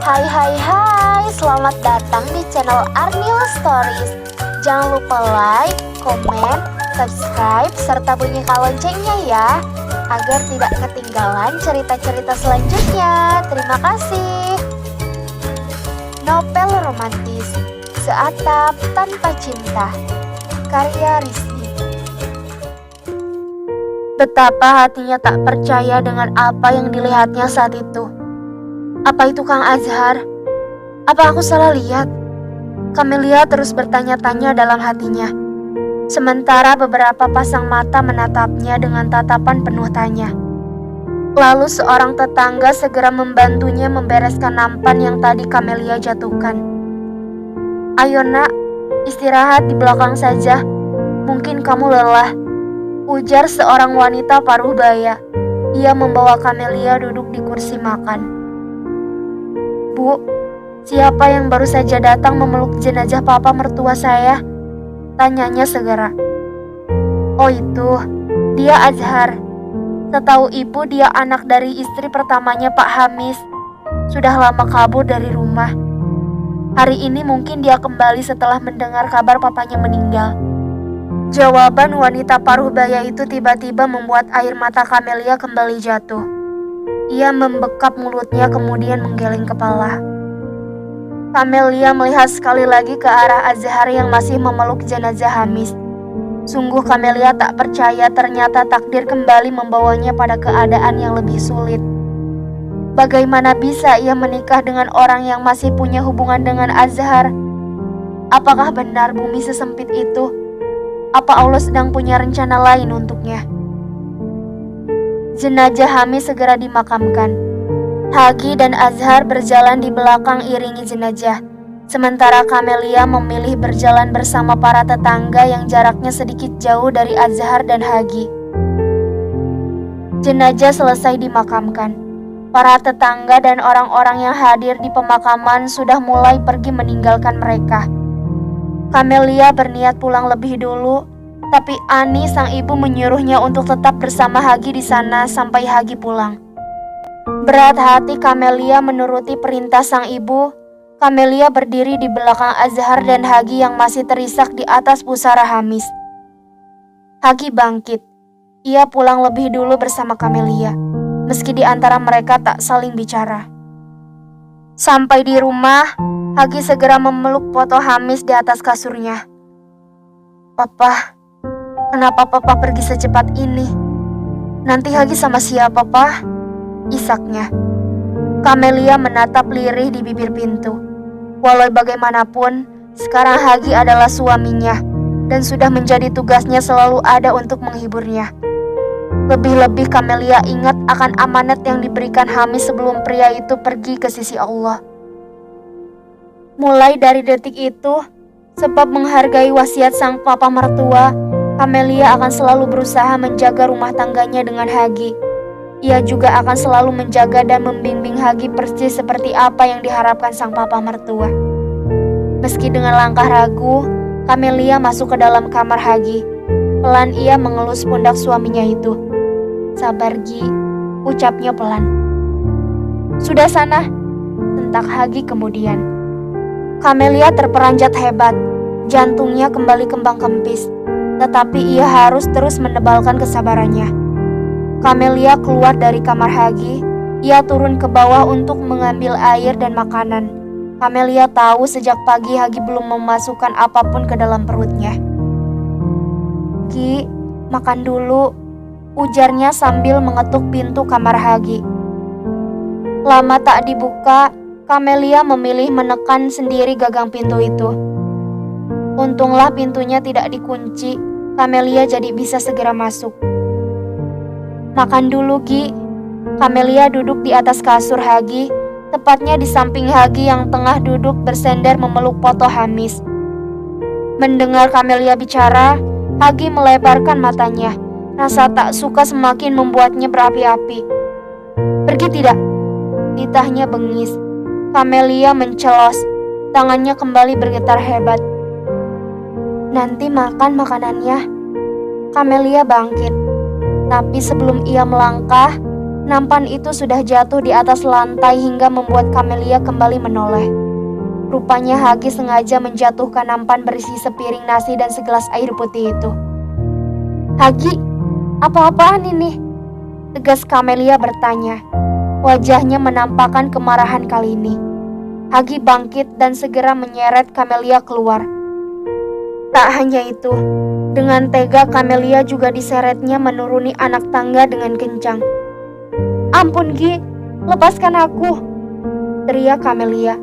Hai, selamat datang di channel Arnil Stories. Jangan lupa like, komen, subscribe, serta bunyikan loncengnya ya, agar tidak ketinggalan cerita-cerita selanjutnya. Terima kasih. Novel romantis Seatap Tanpa Cinta, karya Rizky. Betapa hatinya tak percaya dengan apa yang dilihatnya saat itu. Apa itu Kang Azhar? Apa aku salah lihat? Camelia terus bertanya-tanya dalam hatinya. Sementara beberapa pasang mata menatapnya dengan tatapan penuh tanya. Lalu seorang tetangga segera membantunya membereskan nampan yang tadi Camelia jatuhkan. "Ayo nak, istirahat di belakang saja. Mungkin kamu lelah," ujar seorang wanita paruh baya. Ia membawa Camelia duduk di kursi makan. "Bu, siapa yang baru saja datang memeluk jenazah papa mertua saya?" tanyanya segera. "Oh itu, dia Azhar. Setahu ibu dia anak dari istri pertamanya Pak Hamis. Sudah lama kabur dari rumah. Hari ini mungkin dia kembali setelah mendengar kabar papanya meninggal." Jawaban wanita paruh baya itu tiba-tiba membuat air mata Camelia kembali jatuh. Ia membekap mulutnya kemudian menggeleng kepala. Camelia melihat sekali lagi ke arah Azhar yang masih memeluk jenazah Hamis. Sungguh Camelia tak percaya ternyata takdir kembali membawanya pada keadaan yang lebih sulit. Bagaimana bisa ia menikah dengan orang yang masih punya hubungan dengan Azhar? Apakah benar bumi sesempit itu? Apa Allah sedang punya rencana lain untuknya? Jenazah Hamis segera dimakamkan. Hagi dan Azhar berjalan di belakang iringi jenazah. Sementara Camelia memilih berjalan bersama para tetangga yang jaraknya sedikit jauh dari Azhar dan Hagi. Jenazah selesai dimakamkan. Para tetangga dan orang-orang yang hadir di pemakaman sudah mulai pergi meninggalkan mereka. Camelia berniat pulang lebih dulu, tapi Ani sang ibu menyuruhnya untuk tetap bersama Hagi di sana sampai Hagi pulang. Berat hati Camelia menuruti perintah sang ibu. Camelia berdiri di belakang Azhar dan Hagi yang masih terisak di atas pusara Hamis. Hagi bangkit. Ia pulang lebih dulu bersama Camelia, meski di antara mereka tak saling bicara. Sampai di rumah, Hagi segera memeluk foto Hamis di atas kasurnya. "Papa, kenapa Papa pergi secepat ini? Nanti Hagi sama siapa, Papa?" isaknya. Camelia menatap lirih di bibir pintu. Walau bagaimanapun, sekarang Hagi adalah suaminya dan sudah menjadi tugasnya selalu ada untuk menghiburnya. Lebih-lebih Camelia ingat akan amanat yang diberikan Hamis sebelum pria itu pergi ke sisi Allah. Mulai dari detik itu, sebab menghargai wasiat sang papa mertua, Camelia akan selalu berusaha menjaga rumah tangganya dengan Hagi. Ia juga akan selalu menjaga dan membimbing Hagi persis seperti apa yang diharapkan sang papa mertua. Meski dengan langkah ragu, Camelia masuk ke dalam kamar Hagi. Pelan ia mengelus pundak suaminya itu. "Sabar Gi," ucapnya pelan. "Sudah sana," sentak Hagi kemudian. Camelia terperanjat hebat. Jantungnya kembali kembang kempis. Tetapi ia harus terus menebalkan kesabarannya. Camelia keluar dari kamar Hagi. Ia turun ke bawah untuk mengambil air dan makanan. Camelia tahu sejak pagi Hagi belum memasukkan apapun ke dalam perutnya. "Gi, makan dulu," ujarnya sambil mengetuk pintu kamar Hagi. Lama tak dibuka, Camelia memilih menekan sendiri gagang pintu itu. Untunglah pintunya tidak dikunci. Camelia jadi bisa segera masuk. "Makan dulu, Gi." Camelia duduk di atas kasur Hagi, tepatnya di samping Hagi yang tengah duduk bersender memeluk foto Hamis. Mendengar Camelia bicara, Hagi melebarkan matanya. Rasa tak suka semakin membuatnya berapi-api. "Pergi tidak?" titahnya bengis. Camelia mencelos. Tangannya kembali bergetar hebat. "Nanti makan makanannya." Camelia bangkit. Tapi sebelum ia melangkah, Nampan itu sudah jatuh di atas lantai hingga membuat Kamelia kembali menoleh. Rupanya Hagi sengaja menjatuhkan nampan berisi sepiring nasi dan segelas air putih itu. "Hagi, apa-apaan ini?" tegas Kamelia bertanya. Wajahnya menampakkan kemarahan kali ini. Hagi bangkit dan segera menyeret Kamelia keluar. Tak hanya itu, dengan tega Kamelia juga diseretnya menuruni anak tangga dengan kencang. "Ampun Gi, lepaskan aku!" teriak Kamelia.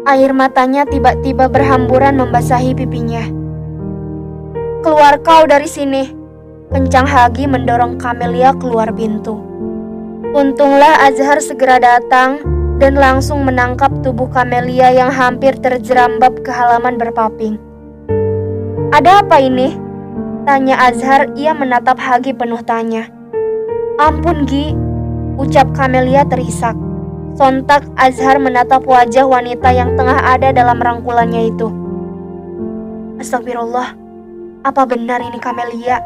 Air matanya tiba-tiba berhamburan membasahi pipinya. "Keluar kau dari sini!" kencang Hagi mendorong Kamelia keluar pintu. Untunglah Azhar segera datang dan langsung menangkap tubuh Kamelia yang hampir terjerambab ke halaman berpaping. "Ada apa ini?" tanya Azhar. Ia menatap Hagi penuh tanya. "Ampun Gi," ucap Kamelia terisak. Sontak Azhar menatap wajah wanita yang tengah ada dalam rangkulannya itu. "Astagfirullah, apa benar ini Kamelia?"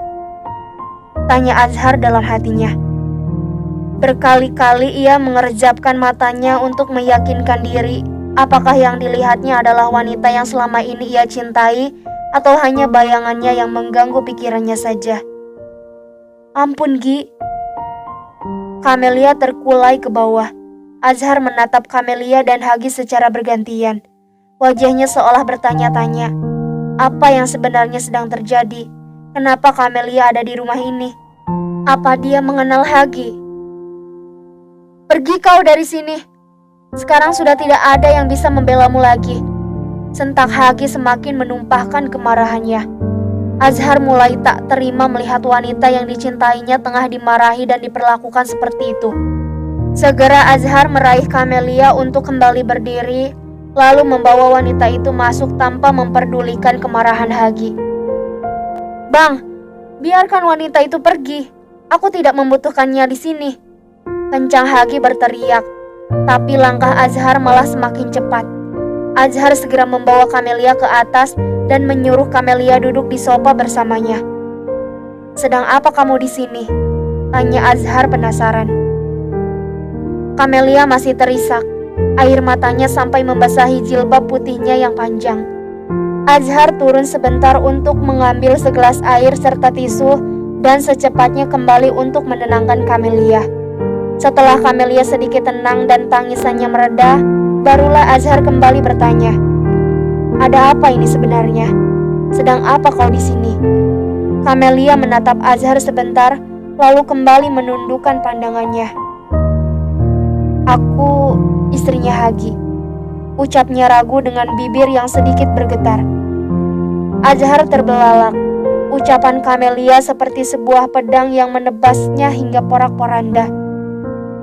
tanya Azhar dalam hatinya. Berkali-kali ia mengerjapkan matanya untuk meyakinkan diri apakah yang dilihatnya adalah wanita yang selama ini ia cintai atau hanya bayangannya yang mengganggu pikirannya saja. "Ampun Gi." Kamelia terkulai ke bawah. Azhar menatap Kamelia dan Hagi secara bergantian. Wajahnya seolah bertanya-tanya, apa yang sebenarnya sedang terjadi? Kenapa Kamelia ada di rumah ini? Apa dia mengenal Hagi? "Pergi kau dari sini. Sekarang sudah tidak ada yang bisa membelamu lagi." Sentak Hagi semakin menumpahkan kemarahannya. Azhar mulai tak terima melihat wanita yang dicintainya tengah dimarahi dan diperlakukan seperti itu. Segera Azhar meraih Kamelia untuk kembali berdiri, lalu membawa wanita itu masuk tanpa memperdulikan kemarahan Hagi. "Bang, biarkan wanita itu pergi. Aku tidak membutuhkannya di sini," kencang Hagi berteriak. Tapi langkah Azhar malah semakin cepat. Azhar segera membawa Kamelia ke atas dan menyuruh Kamelia duduk di sofa bersamanya. "Sedang apa kamu di sini?" tanya Azhar penasaran. Kamelia masih terisak. Air matanya sampai membasahi jilbab putihnya yang panjang. Azhar turun sebentar untuk mengambil segelas air serta tisu dan secepatnya kembali untuk menenangkan Kamelia. Setelah Kamelia sedikit tenang dan tangisannya mereda, barulah Azhar kembali bertanya, "Ada apa ini sebenarnya? Sedang apa kau di sini?" Kamelia menatap Azhar sebentar, lalu kembali menundukkan pandangannya. "Aku istrinya Hagi," ucapnya ragu dengan bibir yang sedikit bergetar. Azhar terbelalak. Ucapan Kamelia seperti sebuah pedang yang menebasnya hingga porak-poranda.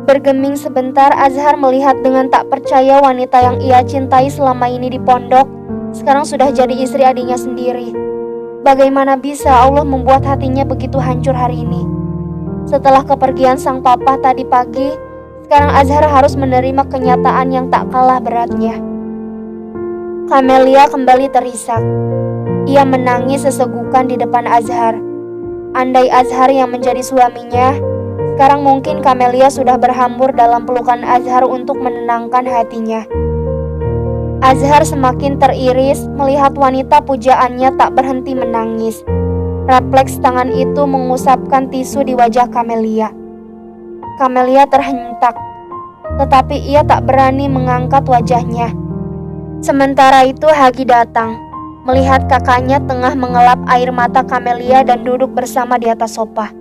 Bergeming sebentar, Azhar melihat dengan tak percaya wanita yang ia cintai selama ini di pondok sekarang sudah jadi istri adiknya sendiri. Bagaimana bisa Allah membuat hatinya begitu hancur hari ini? Setelah kepergian sang papa tadi pagi, sekarang Azhar harus menerima kenyataan yang tak kalah beratnya. Kamelia kembali terisak. Ia menangis sesegukan di depan Azhar. Andai Azhar yang menjadi suaminya, sekarang mungkin Kamelia sudah berhambur dalam pelukan Azhar untuk menenangkan hatinya. Azhar semakin teriris melihat wanita pujaannya tak berhenti menangis. Refleks tangan itu mengusapkan tisu di wajah Kamelia. Kamelia terhentak, tetapi ia tak berani mengangkat wajahnya. Sementara itu Hagi datang, melihat kakaknya tengah mengelap air mata Kamelia dan duduk bersama di atas sofa.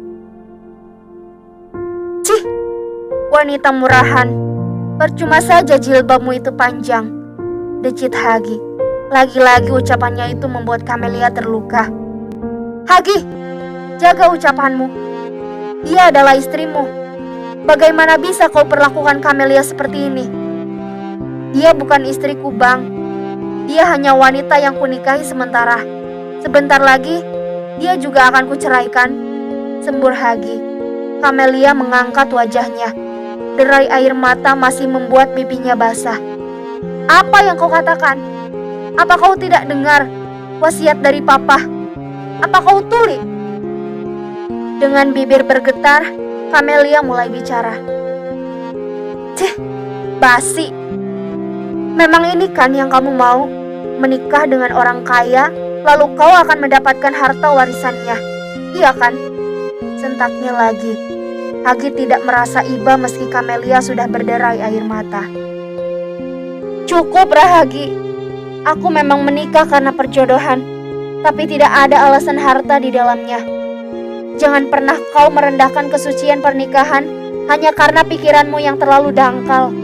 "Cih, wanita murahan, percuma saja jilbabmu itu panjang," decit Hagi. Lagi-lagi ucapannya itu membuat Kamelia terluka. "Hagi, jaga ucapanmu. Dia adalah istrimu. Bagaimana bisa kau perlakukan Kamelia seperti ini? Dia bukan istriku, Bang. Dia hanya wanita yang kunikahi sementara. Sebentar lagi, dia juga akan kuceraikan," sembur Hagi. Kamelia mengangkat wajahnya. Derai air mata masih membuat pipinya basah. "Apa yang kau katakan? Apa kau tidak dengar wasiat dari papa? Apa kau tuli?" Dengan bibir bergetar, Kamelia mulai bicara. Cih, basi. Memang ini kan yang kamu mau? Menikah dengan orang kaya, lalu kau akan mendapatkan harta warisannya. Iya kan? Sentaknya lagi. Hagi tidak merasa iba meski Kamelia sudah berderai air mata. Cukup Rahagi. Aku memang menikah karena perjodohan, tapi tidak ada alasan harta di dalamnya. Jangan pernah kau merendahkan kesucian pernikahan hanya karena pikiranmu yang terlalu dangkal.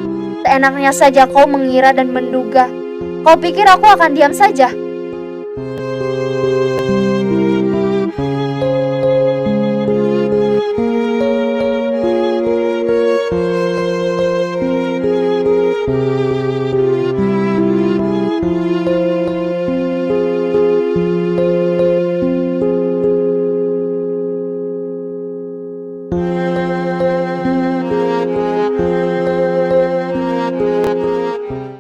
Seenaknya saja kau mengira dan menduga. Kau pikir aku akan diam saja?